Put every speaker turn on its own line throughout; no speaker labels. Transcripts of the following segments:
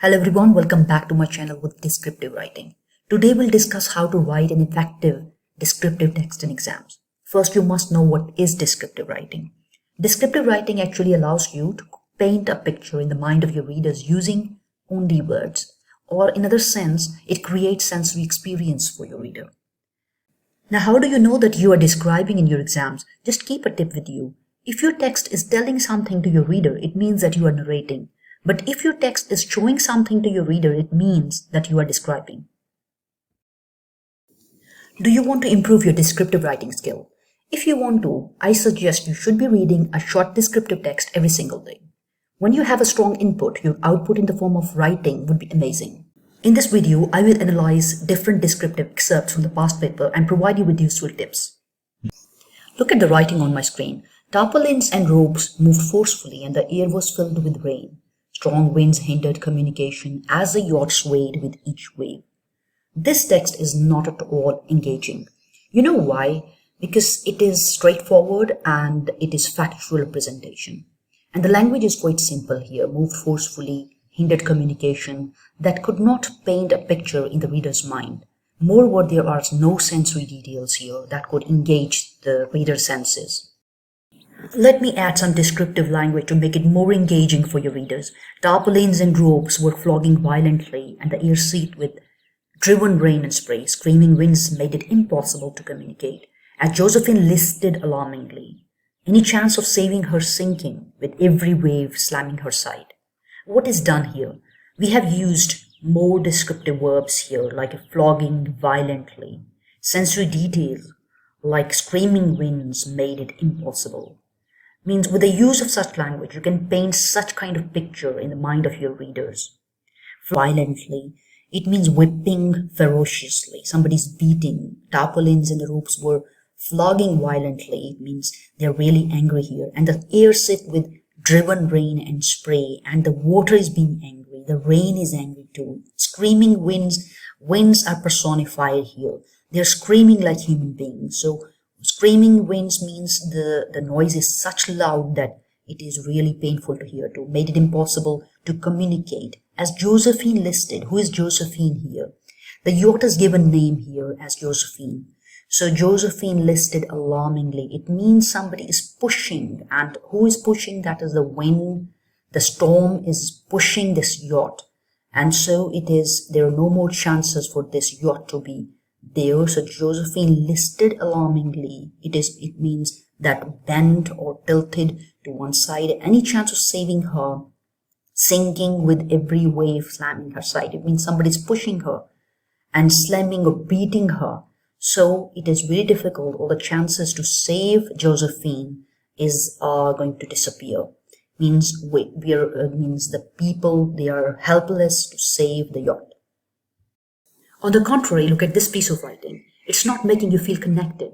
Hello everyone, welcome back to my channel with descriptive writing. Today we'll discuss how to write an effective descriptive text in exams. First, you must know what is descriptive writing. Descriptive writing actually allows you to paint a picture in the mind of your readers using only words, or in other sense, it creates sensory experience for your reader. Now, how do you know that you are describing in your exams? Just keep a tip with you. If your text is telling something to your reader, it means that you are narrating. But if your text is showing something to your reader, it means that you are describing. Do you want to improve your descriptive writing skill? If you want to, I suggest you should be reading a short descriptive text every single day. When you have a strong input, your output in the form of writing would be amazing. In this video, I will analyze different descriptive excerpts from the past paper and provide you with useful tips. Look at the writing on my screen. Tarpaulins and ropes moved forcefully and the air was filled with rain. Strong winds hindered communication as the yacht swayed with each wave. This text is not at all engaging. You know why? Because it is straightforward and it is factual representation. And the language is quite simple here. Moved forcefully, hindered communication, that could not paint a picture in the reader's mind. Moreover, there are no sensory details here that could engage the reader's senses. Let me add some descriptive language to make it more engaging for your readers. Tarpaulins and ropes were flogging violently, and the air seethed with driven rain and spray. Screaming winds made it impossible to communicate, as Josephine listed alarmingly. Any chance of saving her sinking, with every wave slamming her side. What is done here? We have used more descriptive verbs here, like flogging violently. Sensory details, like screaming winds, made it impossible. Means with the use of such language, you can paint such kind of picture in the mind of your readers. Violently, it means whipping ferociously. Somebody's beating. Tarpaulins and the ropes were flogging violently. It means they're really angry here. And the air sit with driven rain and spray, and the water is being angry. The rain is angry too. Screaming winds are personified here. They're screaming like human beings. So screaming winds means the noise is such loud that it is really painful to hear too. Made it impossible to communicate. As Josephine listed, who is Josephine here? The yacht is given name here as Josephine. So Josephine listed alarmingly. It means somebody is pushing, and who is pushing? That is the wind. The storm is pushing this yacht. And so there are no more chances for this yacht to be there. So Josephine listed alarmingly. It means that bent or tilted to one side. Any chance of saving her, sinking with every wave slamming her side. It means somebody's pushing her and slamming or beating her. So it is very difficult, or the chances to save Josephine are going to disappear. Means the people, they are helpless to save the yacht. On the contrary, look at this piece of writing. It's not making you feel connected,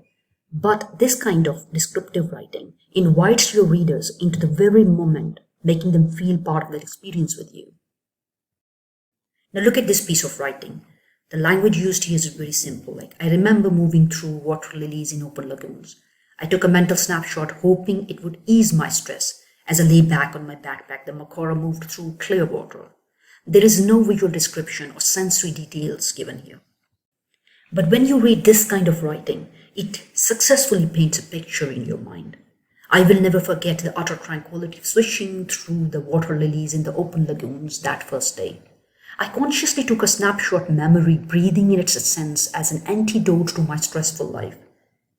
but this kind of descriptive writing invites your readers into the very moment, making them feel part of that experience with you. Now look at this piece of writing. The language used here is very simple. Like, I remember moving through water lilies in open lagoons. I took a mental snapshot, hoping it would ease my stress. As I lay back on my backpack, the Makora moved through clear water. There is no visual description or sensory details given here. But when you read this kind of writing, it successfully paints a picture in your mind. I will never forget the utter tranquility of swishing through the water lilies in the open lagoons that first day. I consciously took a snapshot memory, breathing in its essence as an antidote to my stressful life.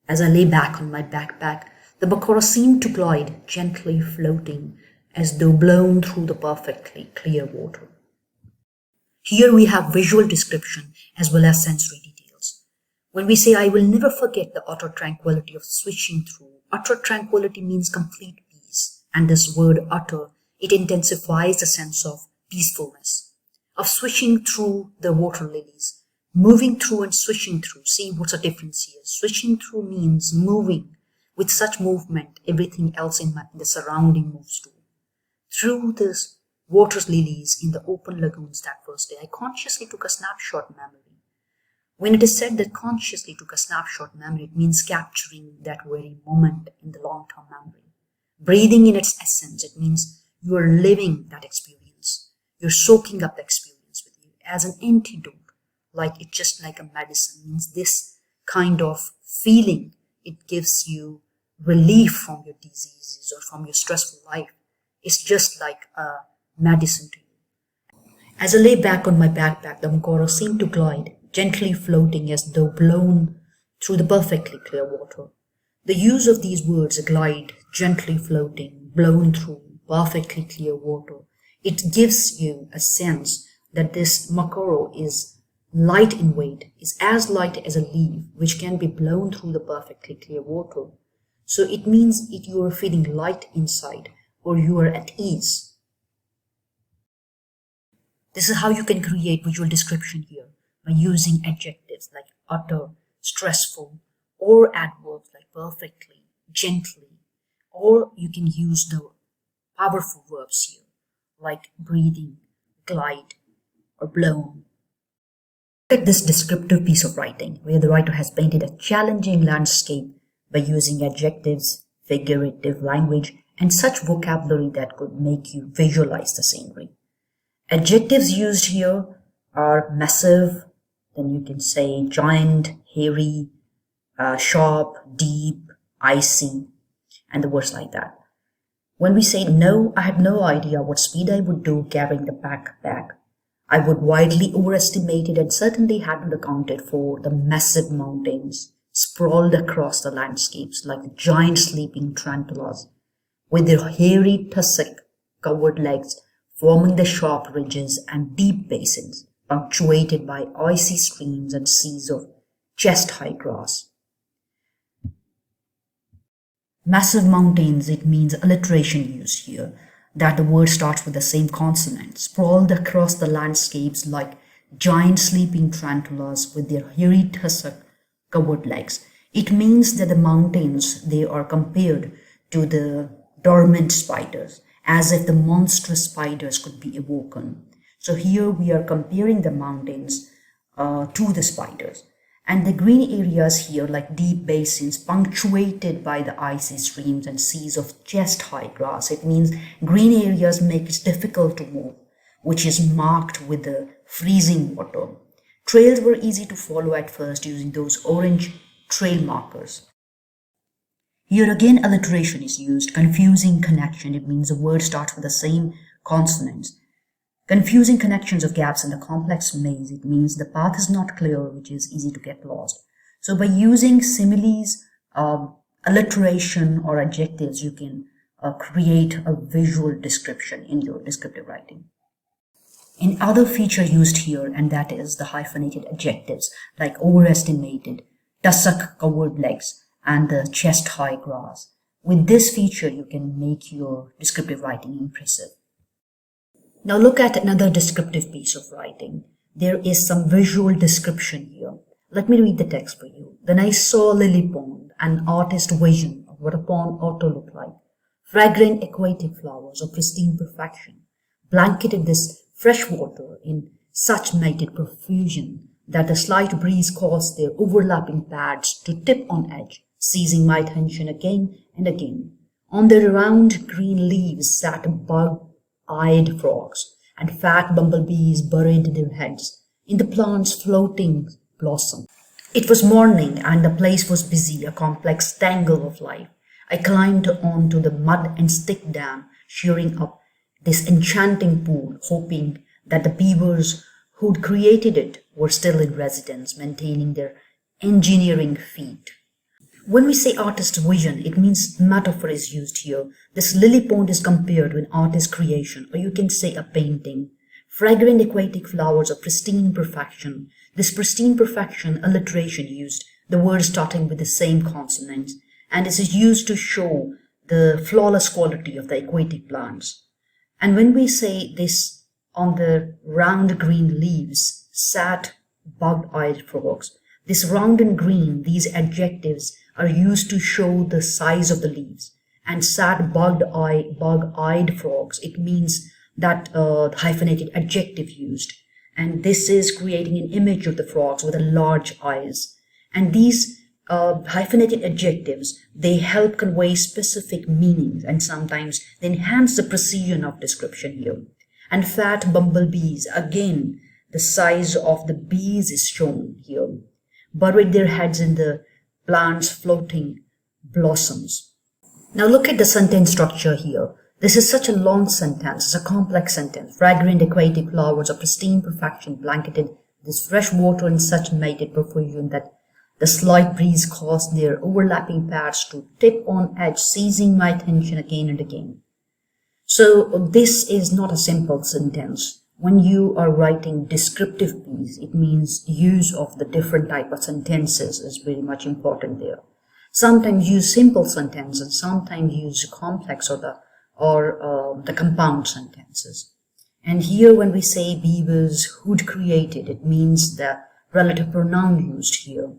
As I lay back on my backpack, the Makora seemed to glide, gently floating, as though blown through the perfectly clear water. Here we have visual description as well as sensory details. When we say, I will never forget the utter tranquility of swishing through, utter tranquility means complete peace. And this word utter, it intensifies the sense of peacefulness. Of swishing through the water lilies, moving through and swishing through. See what's the difference here. Swishing through means moving. With such movement, everything else in the surrounding moves too. Through this water lilies in the open lagoons that first day, I consciously took a snapshot memory. When it is said that consciously took a snapshot memory, it means capturing that very moment in the long-term memory. Breathing in its essence, it means you are living that experience. You're soaking up the experience. as an antidote, like it's just like a medicine. Means this kind of feeling, it gives you relief from your diseases or from your stressful life. It's just like a medicine to you. As I lay back on my backpack, the Mokoro seemed to glide, gently floating as though blown through the perfectly clear water. The use of these words, glide, gently floating, blown through perfectly clear water, it gives you a sense that this Mokoro is light in weight, is as light as a leaf which can be blown through the perfectly clear water. So it means if you are feeling light inside or you are at ease. This is how you can create visual description here by using adjectives like utter, stressful, or adverbs like perfectly, gently, or you can use the powerful verbs here like breathing, glide, or blown. Look at this descriptive piece of writing where the writer has painted a challenging landscape by using adjectives, figurative language, and such vocabulary that could make you visualize the scenery. Adjectives used here are massive, then you can say giant, hairy, sharp, deep, icy, and the words like that. When we say no, I have no idea what speed I would do carrying the backpack. I would widely overestimate it and certainly hadn't accounted for the massive mountains sprawled across the landscapes like giant sleeping tarantulas, with their hairy tussock-covered legs forming the sharp ridges and deep basins, punctuated by icy streams and seas of chest-high grass. Massive mountains, it means alliteration used here, that the word starts with the same consonant, sprawled across the landscapes like giant sleeping tarantulas with their hairy tussock-covered legs. It means that the mountains, they are compared to the dormant spiders, as if the monstrous spiders could be awoken. So here we are comparing the mountains to the spiders. And the green areas here, like deep basins punctuated by the icy streams and seas of chest-high grass, it means green areas make it difficult to move, which is marked with the freezing water. Trails were easy to follow at first using those orange trail markers. Here again, alliteration is used, confusing connection. It means the word starts with the same consonants. Confusing connections of gaps in a complex maze, it means the path is not clear, which is easy to get lost. So by using similes, alliteration, or adjectives, you can create a visual description in your descriptive writing. Another feature used here, and that is the hyphenated adjectives like overestimated, tussock-covered legs, and the chest-high grass. With this feature, you can make your descriptive writing impressive. Now look at another descriptive piece of writing. There is some visual description here. Let me read the text for you. Then I saw a lily pond, an artist's vision of what a pond ought to look like. Fragrant aquatic flowers of pristine perfection blanketed this fresh water in such mated profusion that a slight breeze caused their overlapping pads to tip on edge, seizing my attention again and again. On their round green leaves sat bug-eyed frogs, and fat bumblebees buried their heads in the plant's floating blossom. It was morning, and the place was busy, a complex tangle of life. I climbed onto the mud and stick dam, shearing up this enchanting pool, hoping that the beavers who'd created it were still in residence, maintaining their engineering feat. When we say artist's vision, it means metaphor is used here. This lily pond is compared to an artist's creation, or you can say a painting. Fragrant aquatic flowers of pristine perfection. This pristine perfection, alliteration used, the word starting with the same consonants, and this is used to show the flawless quality of the aquatic plants. And when we say this, on the round green leaves sat bug-eyed frogs. This round and green, these adjectives are used to show the size of the leaves. And sat bug-eyed frogs, it means that hyphenated adjective used. And this is creating an image of the frogs with the large eyes. And these hyphenated adjectives, they help convey specific meanings, and sometimes they enhance the precision of description here. And fat bumblebees, again, the size of the bees is shown here, buried their heads in the plant's floating blossoms. Now look at the sentence structure here. This is such a long sentence, it's a complex sentence. Fragrant aquatic flowers of pristine perfection blanketed this fresh water in such mated profusion that the slight breeze caused their overlapping paths to tip on edge, seizing my attention again and again. So this is not a simple sentence. When you are writing descriptive piece, it means use of the different type of sentences is very much important there. Sometimes use simple sentences, sometimes use complex or the compound sentences. And here when we say beavers who'd created, it means the relative pronoun used here.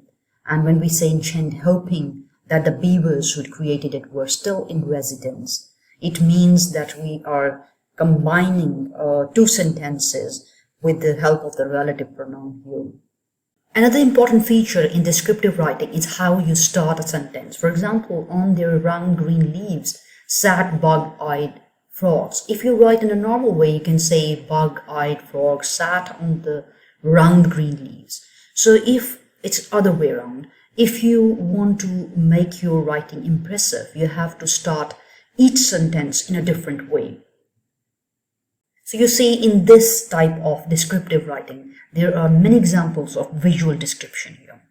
And when we say enchant, hoping that the beavers who'd created it were still in residence, it means that we are combining two sentences with the help of the relative pronoun here. Another important feature in descriptive writing is how you start a sentence. For example, on their round green leaves sat bug-eyed frogs. If you write in a normal way, you can say bug-eyed frog sat on the round green leaves. So if it's other way around, if you want to make your writing impressive, you have to start each sentence in a different way. So you see, in this type of descriptive writing, there are many examples of visual description here.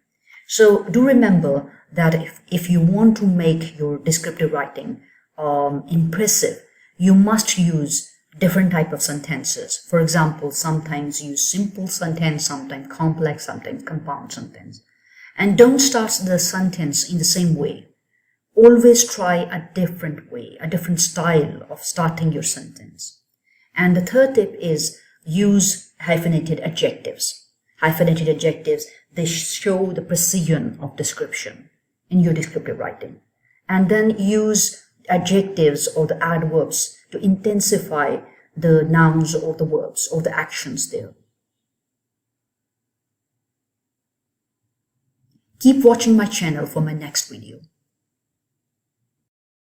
So do remember that if you want to make your descriptive writing impressive, you must use different type of sentences. For example, sometimes use simple sentence, sometimes complex, sometimes compound sentence. And don't start the sentence in the same way. Always try a different way, a different style of starting your sentence. And the third tip is use hyphenated adjectives. Hyphenated adjectives, they show the precision of description in your descriptive writing. And then use adjectives or the adverbs to intensify the nouns or the verbs or the actions there. Keep watching my channel for my next video.